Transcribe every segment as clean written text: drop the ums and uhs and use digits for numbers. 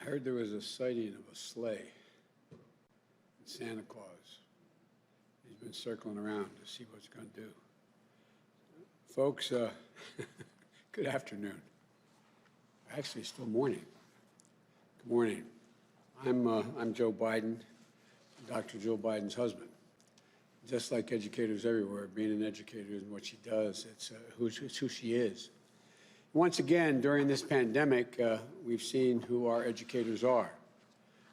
I heard there was a sighting of a sleigh. Santa Claus. He's been circling around to see what's going to do. Folks, good afternoon. Actually, it's still morning. Good morning. I'm Joe Biden, Dr. Joe Biden's husband. Just like educators everywhere, being an educator and what she does, it's who she is. Once again, during this pandemic, we've seen who our educators are.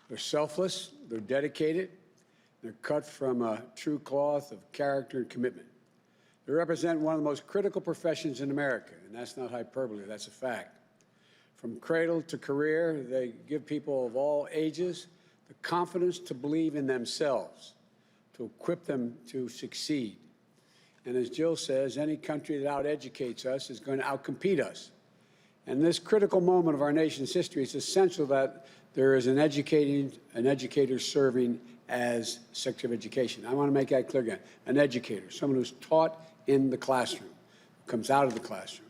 They're selfless, they're dedicated, they're cut from a true cloth of character and commitment. They represent one of the most critical professions in America, and that's not hyperbole, that's a fact. From cradle to career, they give people of all ages the confidence to believe in themselves, to equip them to succeed. And as Jill says, any country that out-educates us is going to outcompete us. And in this critical moment of our nation's history, it's essential that there is an educator serving as Secretary of Education. I want to make that clear again. An educator, someone who's taught in the classroom, comes out of the classroom.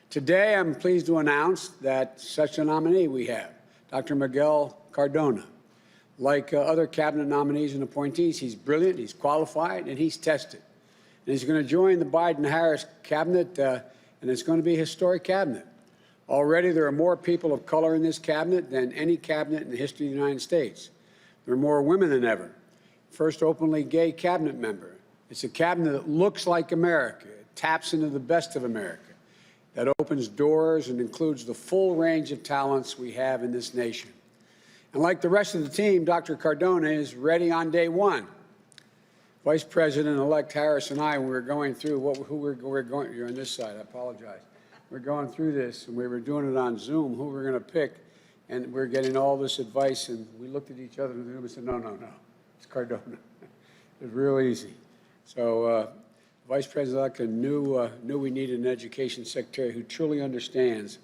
Today, I'm pleased to announce that such a nominee we have, Dr. Miguel Cardona. Like other cabinet nominees and appointees, he's brilliant, he's qualified, and he's tested. And he's going to join the Biden-Harris cabinet, and it's going to be a historic cabinet. Already, there are more people of color in this cabinet than any cabinet in the history of the United States. There are more women than ever. First openly gay cabinet member. It's a cabinet that looks like America. It taps into the best of America. That opens doors and includes the full range of talents we have in this nation. And like the rest of the team, Dr. Cardona is ready on day one. Vice President-elect Harris and I, we were going through you're on this side, I apologize. We're going through this, and we were doing it on Zoom, who we're going to pick, and we're getting all this advice, and we looked at each other in the room and said, no, it's Cardona. It's real easy. So Vice President-elect knew we needed an education secretary who truly understands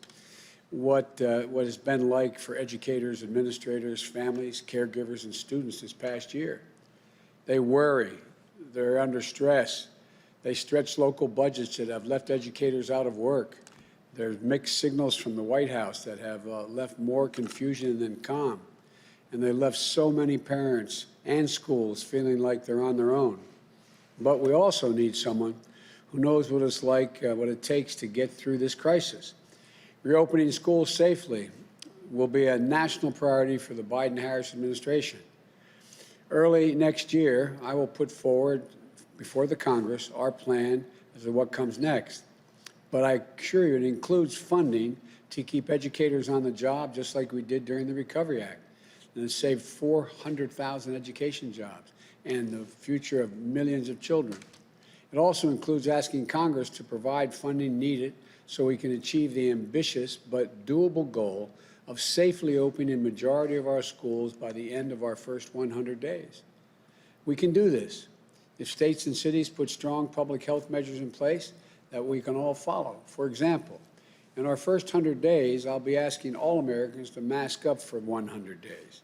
what it's been like for educators, administrators, families, caregivers, and students this past year. They worry. They're under stress. They stretch local budgets that have left educators out of work. There's mixed signals from the White House that have left more confusion than calm. And they left so many parents and schools feeling like they're on their own. But we also need someone who knows what it's like, what it takes to get through this crisis. Reopening schools safely will be a national priority for the Biden-Harris administration. Early next year, I will put forward before the Congress our plan as to what comes next. But I assure you it includes funding to keep educators on the job, just like we did during the Recovery Act. And it saved 400,000 education jobs and the future of millions of children. It also includes asking Congress to provide funding needed so we can achieve the ambitious but doable goal of safely opening a majority of our schools by the end of our first 100 days. We can do this if states and cities put strong public health measures in place that we can all follow. For example, in our first 100 days, I'll be asking all Americans to mask up for 100 days.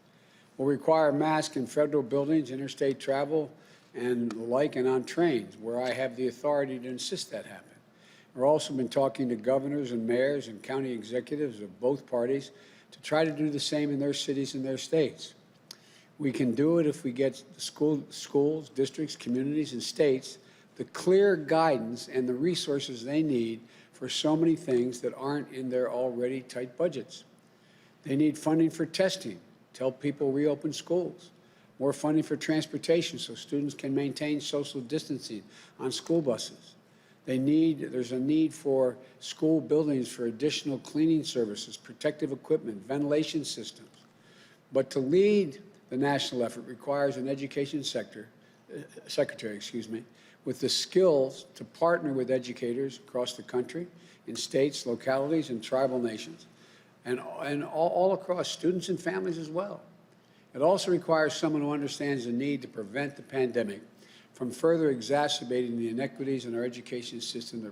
We'll require masks in federal buildings, interstate travel, and the like, and on trains, where I have the authority to insist that happen. We've also been talking to governors and mayors and county executives of both parties to try to do the same in their cities and their states. We can do it if we get schools, districts, communities, and states the clear guidance and the resources they need for so many things that aren't in their already tight budgets. They need funding for testing to help people reopen schools, more funding for transportation so students can maintain social distancing on school buses. There's a need for school buildings for additional cleaning services, protective equipment, ventilation systems. But to lead the national effort requires an education secretary, with the skills to partner with educators across the country, in states, localities, and tribal nations, and all across students and families as well. It also requires someone who understands the need to prevent the pandemic from further exacerbating the inequities in our education system that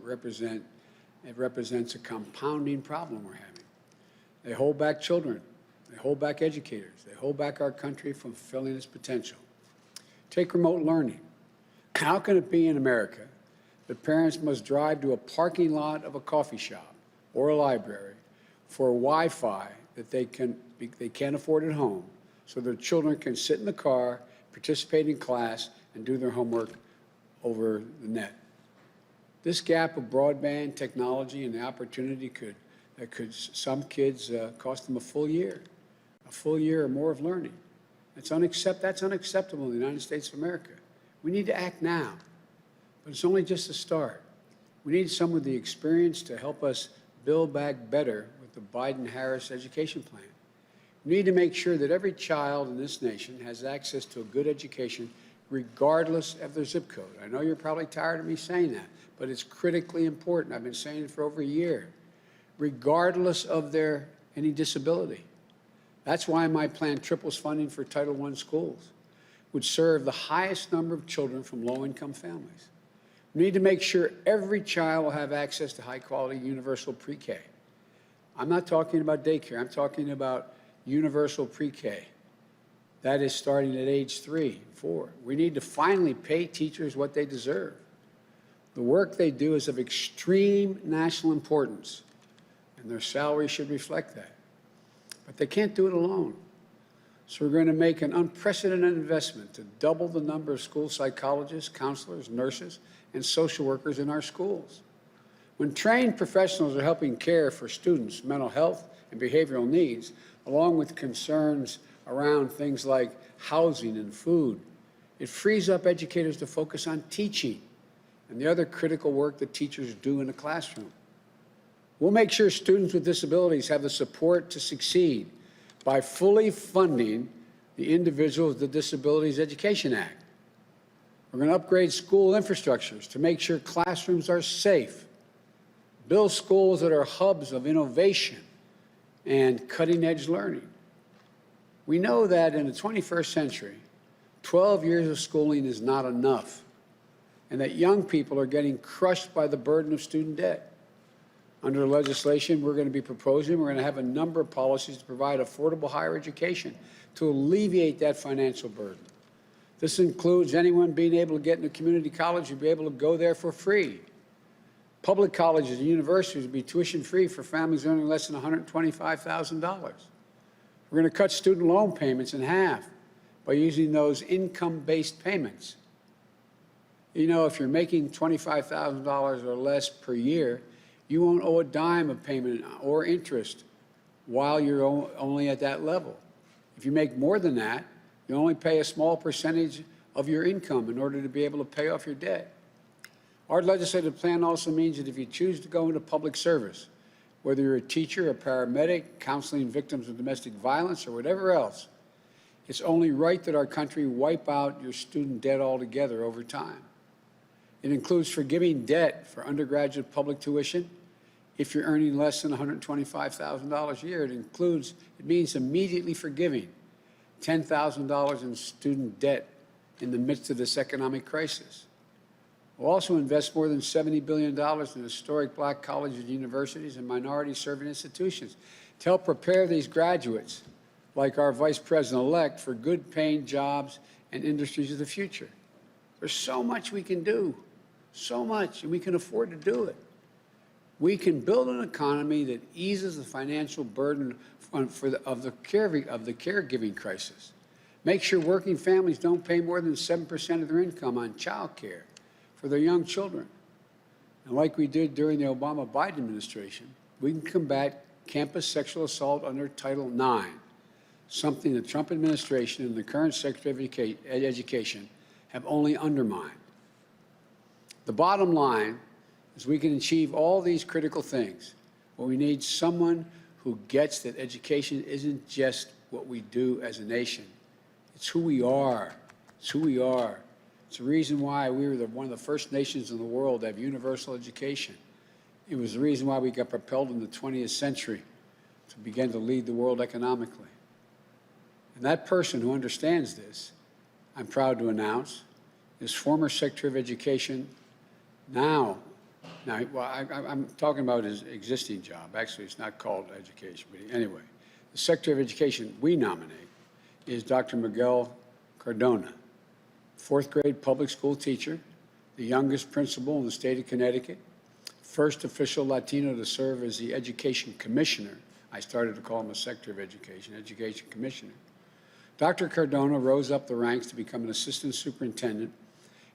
represents a compounding problem we're having. They hold back children. They hold back educators. They hold back our country from fulfilling its potential. Take remote learning. How can it be in America that parents must drive to a parking lot of a coffee shop or a library for Wi-Fi that they can they can't afford at home, so their children can sit in the car, participate in class, and do their homework over the net. This gap of broadband technology and the opportunity could some kids cost them a full year or more of learning. That's unacceptable in the United States of America. We need to act now, but it's only just a start. We need some with the experience to help us build back better with the Biden-Harris education plan. We need to make sure that every child in this nation has access to a good education regardless of their zip code. I know you're probably tired of me saying that, but it's critically important. I've been saying it for over a year. Regardless of any disability. That's why my plan triples funding for Title I schools, which serve the highest number of children from low-income families. We need to make sure every child will have access to high-quality universal pre-K. I'm not talking about daycare. I'm talking about universal pre-K. That is starting at age 3, 4. We need to finally pay teachers what they deserve. The work they do is of extreme national importance, and their salary should reflect that. But they can't do it alone. So we're going to make an unprecedented investment to double the number of school psychologists, counselors, nurses, and social workers in our schools. When trained professionals are helping care for students' mental health and behavioral needs, along with concerns around things like housing and food, it frees up educators to focus on teaching and the other critical work that teachers do in the classroom. We'll make sure students with disabilities have the support to succeed by fully funding the Individuals with Disabilities Education Act. We're going to upgrade school infrastructures to make sure classrooms are safe, build schools that are hubs of innovation and cutting-edge learning. We know that in the 21st century, 12 years of schooling is not enough, and that young people are getting crushed by the burden of student debt. Under the legislation we're going to be proposing, we're going to have a number of policies to provide affordable higher education to alleviate that financial burden. This includes anyone being able to get into community college to be able to go there for free. Public colleges and universities will be tuition-free for families earning less than $125,000. We're going to cut student loan payments in half by using those income-based payments. You know, if you're making $25,000 or less per year, you won't owe a dime of payment or interest while you're only at that level. If you make more than that, you only pay a small percentage of your income in order to be able to pay off your debt. Our legislative plan also means that if you choose to go into public service, whether you're a teacher, a paramedic, counseling victims of domestic violence, or whatever else, it's only right that our country wipe out your student debt altogether over time. It includes forgiving debt for undergraduate public tuition if you're earning less than $125,000 a year. It means immediately forgiving $10,000 in student debt in the midst of this economic crisis. We'll also invest more than $70 billion in historic black colleges, universities, and minority-serving institutions to help prepare these graduates, like our Vice President-elect, for good-paying jobs and industries of the future. There's so much we can do, so much, and we can afford to do it. We can build an economy that eases the financial burden of the caregiving crisis. Make sure working families don't pay more than 7% of their income on child care for their young children. And like we did during the Obama-Biden administration, we can combat campus sexual assault under Title IX, something the Trump administration and the current Secretary of Education have only undermined. The bottom line is we can achieve all these critical things, but we need someone who gets that education isn't just what we do as a nation. It's who we are. It's who we are. It's the reason why we were one of the first nations in the world to have universal education. It was the reason why we got propelled in the 20th century to begin to lead the world economically. And that person who understands this, I'm proud to announce, is former Secretary of Education I'm talking about his existing job. Actually, it's not called education, but anyway, the Secretary of Education we nominate is Dr. Miguel Cardona, fourth grade public school teacher, the youngest principal in the state of Connecticut, first official Latino to serve as the Education Commissioner I started to call him a Secretary of Education, Education Commissioner. Dr. Cardona rose up the ranks to become an assistant superintendent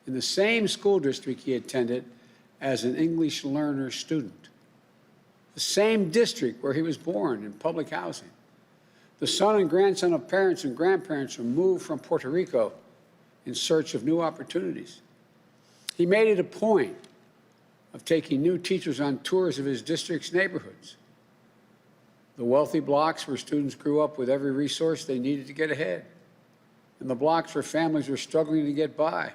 in the same school district he attended as an English learner student, the same district where he was born in public housing. The son and grandson of parents and grandparents who moved from Puerto Rico in search of new opportunities. He made it a point of taking new teachers on tours of his district's neighborhoods, the wealthy blocks where students grew up with every resource they needed to get ahead, and the blocks where families were struggling to get by,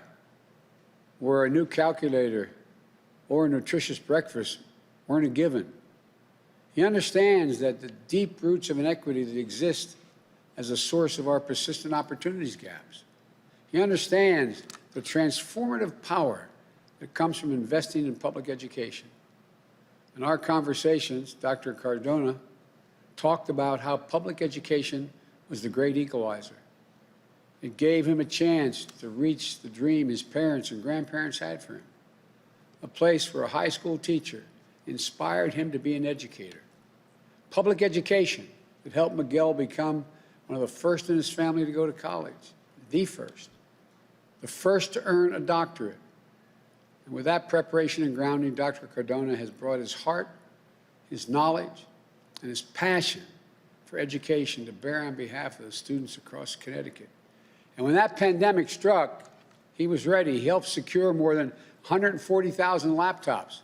where a new calculator or a nutritious breakfast weren't a given. He understands that the deep roots of inequity that exist as a source of our persistent opportunities gaps. He understands the transformative power that comes from investing in public education. In our conversations, Dr. Cardona talked about how public education was the great equalizer. It gave him a chance to reach the dream his parents and grandparents had for him, a place where a high school teacher inspired him to be an educator. Public education that helped Miguel become one of the first in his family to go to college, the first to earn a doctorate. And with that preparation and grounding, Dr. Cardona has brought his heart, his knowledge, and his passion for education to bear on behalf of the students across Connecticut. And when that pandemic struck, he was ready. He helped secure more than 140,000 laptops,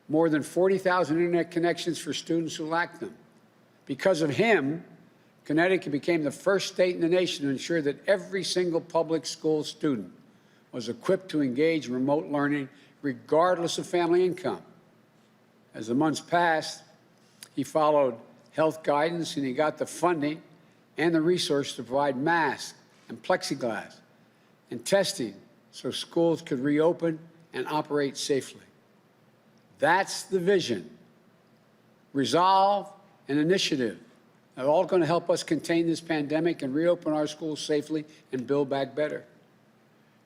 more than 40,000 internet connections for students who lacked them. Because of him, Connecticut became the first state in the nation to ensure that every single public school student was equipped to engage in remote learning regardless of family income. As the months passed, he followed health guidance and he got the funding and the resources to provide masks and plexiglass and testing so schools could reopen and operate safely. That's the vision, resolve, and initiative. They're all going to help us contain this pandemic and reopen our schools safely and build back better.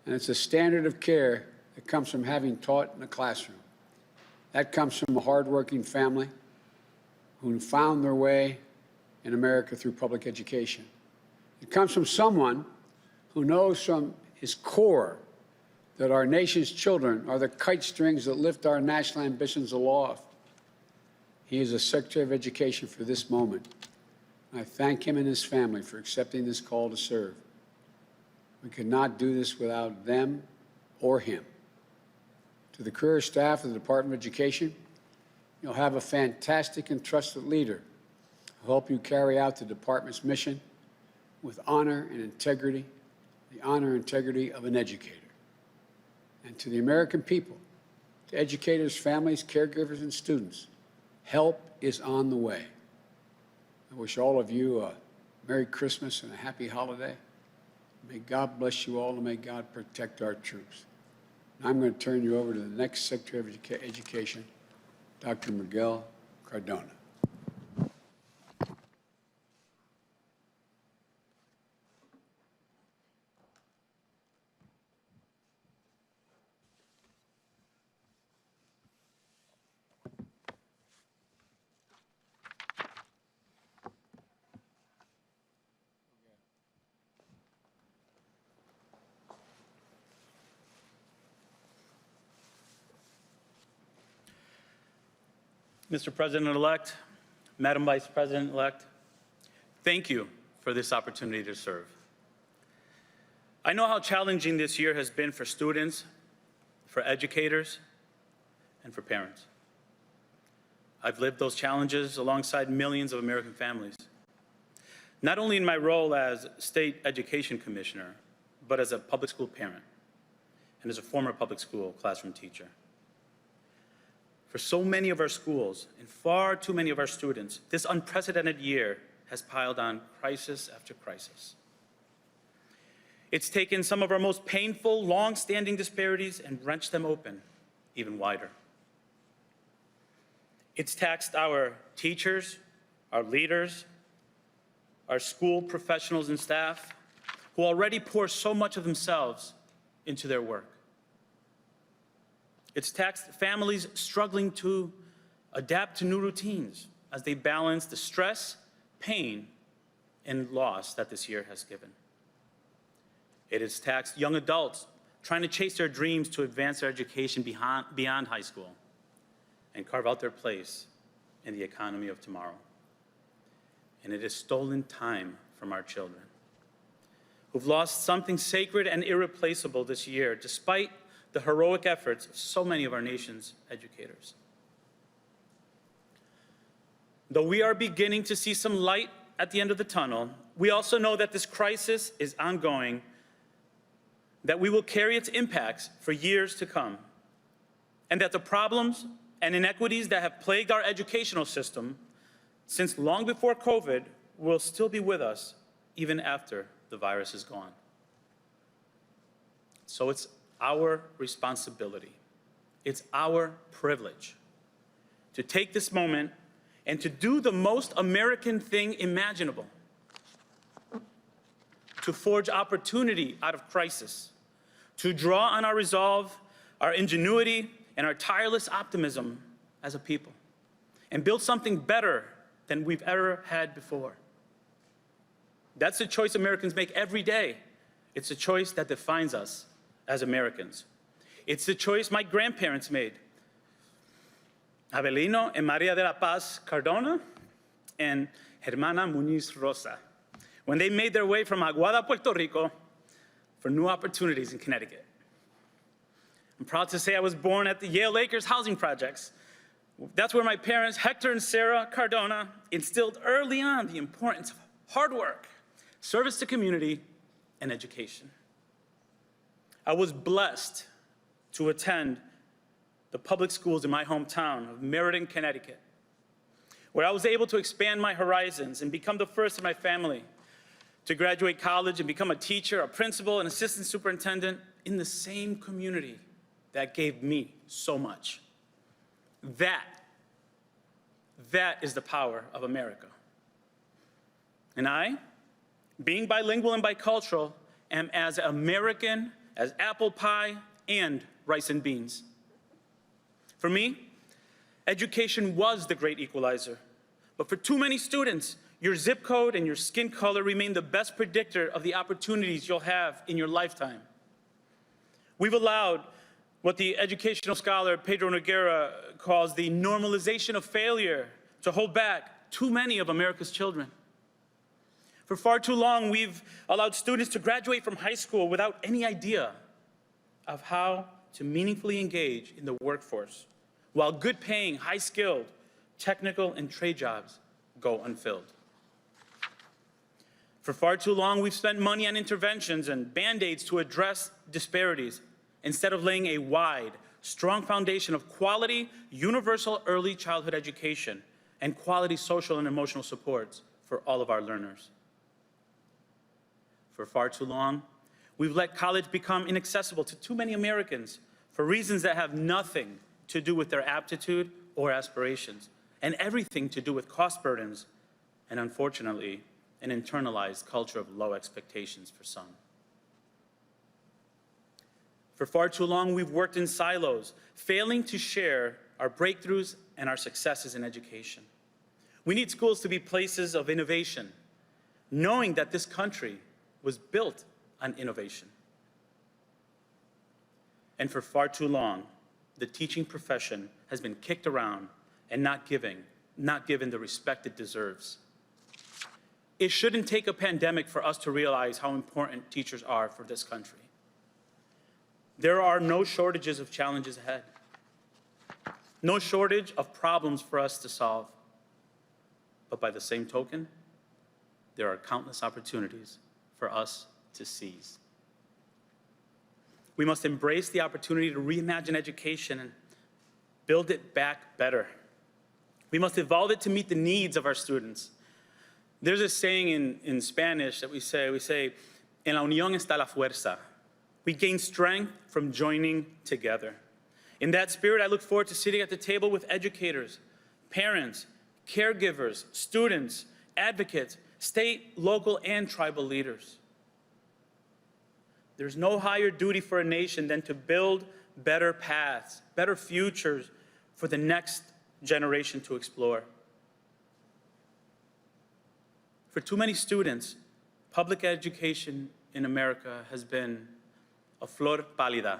And it's a standard of care that comes from having taught in a classroom. That comes from a hardworking family who found their way in America through public education. It comes from someone who knows from his core that our nation's children are the kite strings that lift our national ambitions aloft. He is a Secretary of Education for this moment. I thank him and his family for accepting this call to serve. We could not do this without them or him. To the career staff of the Department of Education, you'll have a fantastic and trusted leader who will help you carry out the department's mission with honor and integrity, the honor and integrity of an educator. And to the American people, to educators, families, caregivers, and students, help is on the way. I wish all of you a Merry Christmas and a happy holiday. May God bless you all and may God protect our troops. Now I'm going to turn you over to the next Secretary of Education, Dr. Miguel Cardona. Mr. President-elect, Madam Vice President-elect, thank you for this opportunity to serve. I know how challenging this year has been for students, for educators, and for parents. I've lived those challenges alongside millions of American families, not only in my role as State Education Commissioner, but as a public school parent and as a former public school classroom teacher. For so many of our schools and far too many of our students, this unprecedented year has piled on crisis after crisis. It's taken some of our most painful, long-standing disparities and wrenched them open even wider. It's taxed our teachers, our leaders, our school professionals and staff, who already pour so much of themselves into their work. It's taxed families struggling to adapt to new routines as they balance the stress, pain, and loss that this year has given. It has taxed young adults trying to chase their dreams to advance their education beyond high school and carve out their place in the economy of tomorrow. And it has stolen time from our children, who've lost something sacred and irreplaceable this year, despite the heroic efforts of so many of our nation's educators. Though we are beginning to see some light at the end of the tunnel, we also know that this crisis is ongoing, that we will carry its impacts for years to come, and that the problems and inequities that have plagued our educational system since long before COVID will still be with us even after the virus is gone. So it's our responsibility, it's our privilege to take this moment and to do the most American thing imaginable, to forge opportunity out of crisis, to draw on our resolve, our ingenuity, and our tireless optimism as a people, and build something better than we've ever had before. That's the choice Americans make every day. It's a choice that defines us as Americans. It's the choice my grandparents made. Abelino and Maria de la Paz Cardona and Germana Muñiz Rosa, when they made their way from Aguada, Puerto Rico, for new opportunities in Connecticut. I'm proud to say I was born at the Yale Acres housing projects. That's where my parents, Hector and Sarah Cardona, instilled early on the importance of hard work, service to community, and education. I was blessed to attend the public schools in my hometown of Meriden, Connecticut, where I was able to expand my horizons and become the first in my family to graduate college and become a teacher, a principal, and assistant superintendent in the same community that gave me so much. That is the power of America. And I, being bilingual and bicultural, am as American as apple pie and rice and beans. For me, education was the great equalizer. But for too many students, your zip code and your skin color remain the best predictor of the opportunities you'll have in your lifetime. We've allowed what the educational scholar Pedro Noguera calls the normalization of failure to hold back too many of America's children. For far too long, we've allowed students to graduate from high school without any idea of how to meaningfully engage in the workforce, while good-paying, high-skilled, technical, and trade jobs go unfilled. For far too long, we've spent money on interventions and Band-Aids to address disparities, instead of laying a wide, strong foundation of quality, universal early childhood education and quality social and emotional supports for all of our learners. For far too long, we've let college become inaccessible to too many Americans for reasons that have nothing to do with their aptitude or aspirations, and everything to do with cost burdens and, unfortunately, an internalized culture of low expectations for some. For far too long, we've worked in silos, failing to share our breakthroughs and our successes in education. We need schools to be places of innovation, knowing that this country was built on innovation. And for far too long, the teaching profession has been kicked around and not given the respect it deserves. It shouldn't take a pandemic for us to realize how important teachers are for this country. There are no shortages of challenges ahead, no shortage of problems for us to solve. But by the same token, there are countless opportunities for us to seize. We must embrace the opportunity to reimagine education and build it back better. We must evolve it to meet the needs of our students. There's a saying in Spanish that we say, en la unión está la fuerza. We gain strength from joining together. In that spirit, I look forward to sitting at the table with educators, parents, caregivers, students, advocates, state, local, and tribal leaders. There's no higher duty for a nation than to build better paths, better futures for the next generation to explore. For too many students, public education in America has been a flor pálida,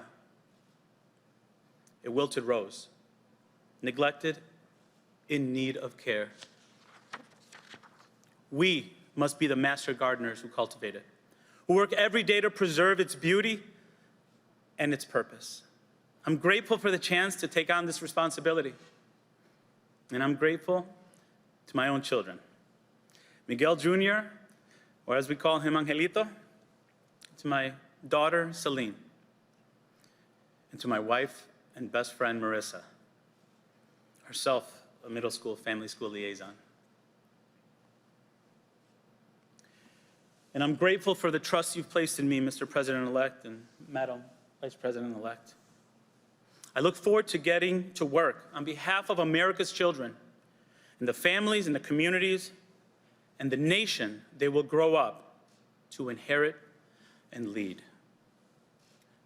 a wilted rose, neglected, in need of care. We must be the master gardeners who cultivate it, who work every day to preserve its beauty and its purpose. I'm grateful for the chance to take on this responsibility, and I'm grateful to my own children. Miguel Jr., or as we call him, Angelito, to my daughter, Celine, and to my wife and best friend, Marissa, herself a middle school, family school liaison. And I'm grateful for the trust you've placed in me, Mr. President-elect and Madam Vice President-elect. I look forward to getting to work on behalf of America's children and the families and the communities and the nation they will grow up to inherit and lead.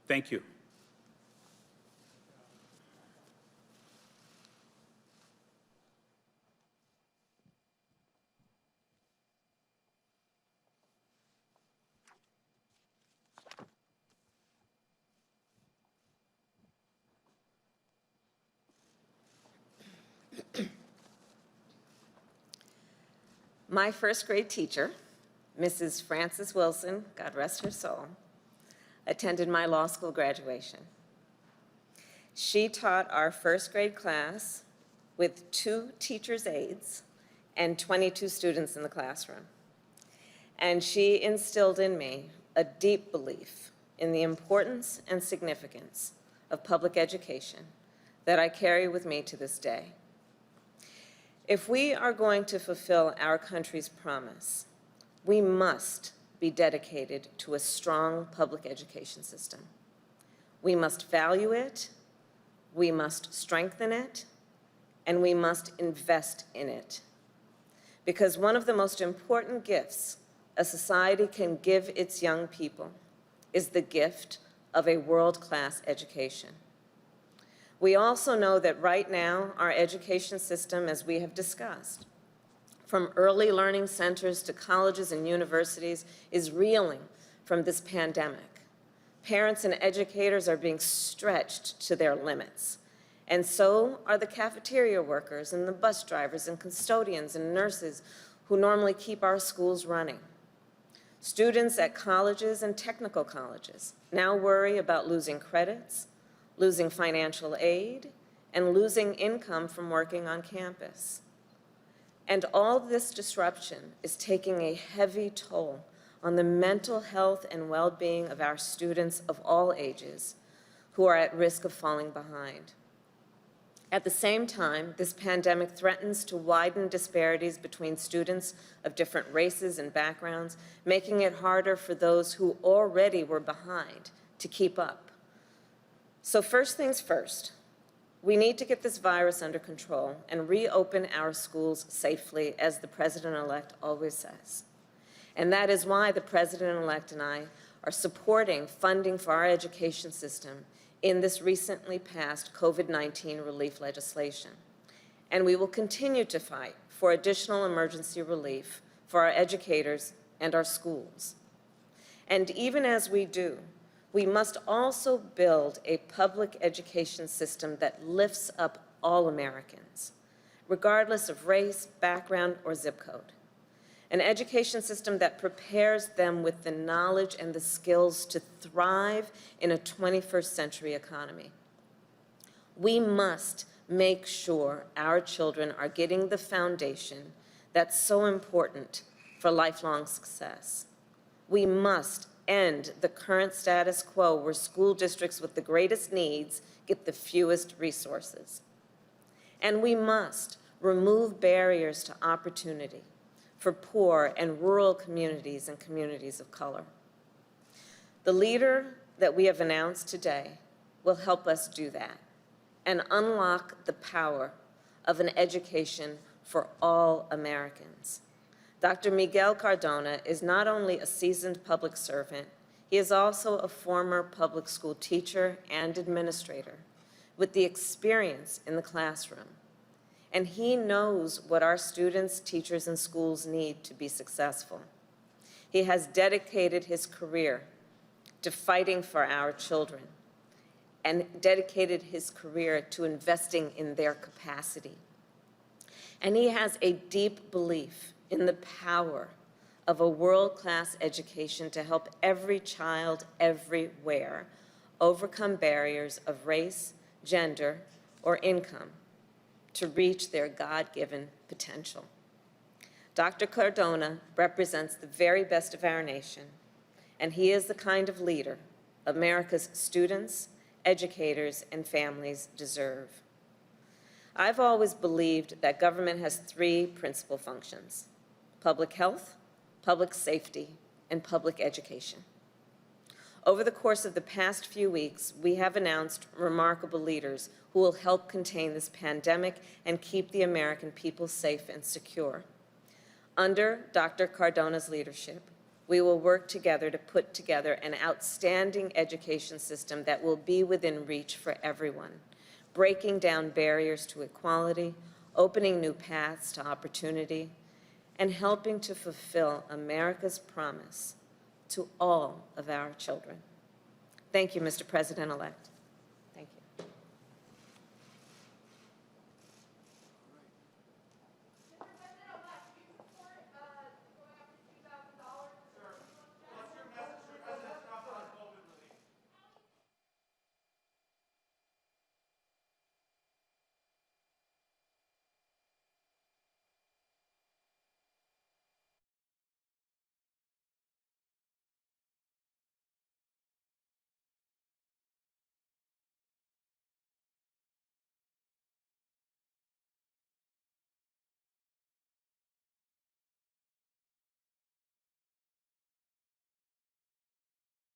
Thank you. My first grade teacher, Mrs. Frances Wilson, God rest her soul, attended my law school graduation. She taught our first grade class with 2 teachers' aides and 22 students in the classroom. And she instilled in me a deep belief in the importance and significance of public education that I carry with me to this day. If we are going to fulfill our country's promise, we must be dedicated to a strong public education system. We must value it, we must strengthen it, and we must invest in it. Because one of the most important gifts a society can give its young people is the gift of a world-class education. We also know that right now, our education system, as we have discussed, from early learning centers to colleges and universities, is reeling from this pandemic. Parents and educators are being stretched to their limits, and so are the cafeteria workers and the bus drivers and custodians and nurses who normally keep our schools running. Students at colleges and technical colleges now worry about losing credits, losing financial aid, and losing income from working on campus. And all this disruption is taking a heavy toll on the mental health and well-being of our students of all ages who are at risk of falling behind. At the same time, this pandemic threatens to widen disparities between students of different races and backgrounds, making it harder for those who already were behind to keep up. So first things first, we need to get this virus under control and reopen our schools safely, as the President-elect always says. And that is why the President-elect and I are supporting funding for our education system in this recently passed COVID-19 relief legislation. And we will continue to fight for additional emergency relief for our educators and our schools. And even as we do, we must also build a public education system that lifts up all Americans, regardless of race, background, or zip code. An education system that prepares them with the knowledge and the skills to thrive in a 21st century economy. We must make sure our children are getting the foundation that's so important for lifelong success. We must end the current status quo where school districts with the greatest needs get the fewest resources. And we must remove barriers to opportunity for poor and rural communities and communities of color. The leader that we have announced today will help us do that and unlock the power of an education for all Americans. Dr. Miguel Cardona is not only a seasoned public servant, he is also a former public school teacher and administrator with the experience in the classroom. and he knows what our students, teachers, and schools need to be successful. He has dedicated his career to fighting for our children and dedicated his career to investing in their capacity. And he has a deep belief in the power of a world-class education to help every child everywhere overcome barriers of race, gender, or income to reach their God-given potential. Dr. Cardona represents the very best of our nation, and he is the kind of leader America's students, educators, and families deserve. I've always believed that government has three principal functions: public health, public safety, and public education. Over the course of the past few weeks, we have announced remarkable leaders who will help contain this pandemic and keep the American people safe and secure. Under Dr. Cardona's leadership, we will work together to put together an outstanding education system that will be within reach for everyone, breaking down barriers to equality, opening new paths to opportunity, and helping to fulfill America's promise to all of our children. Thank you, Mr. President-elect.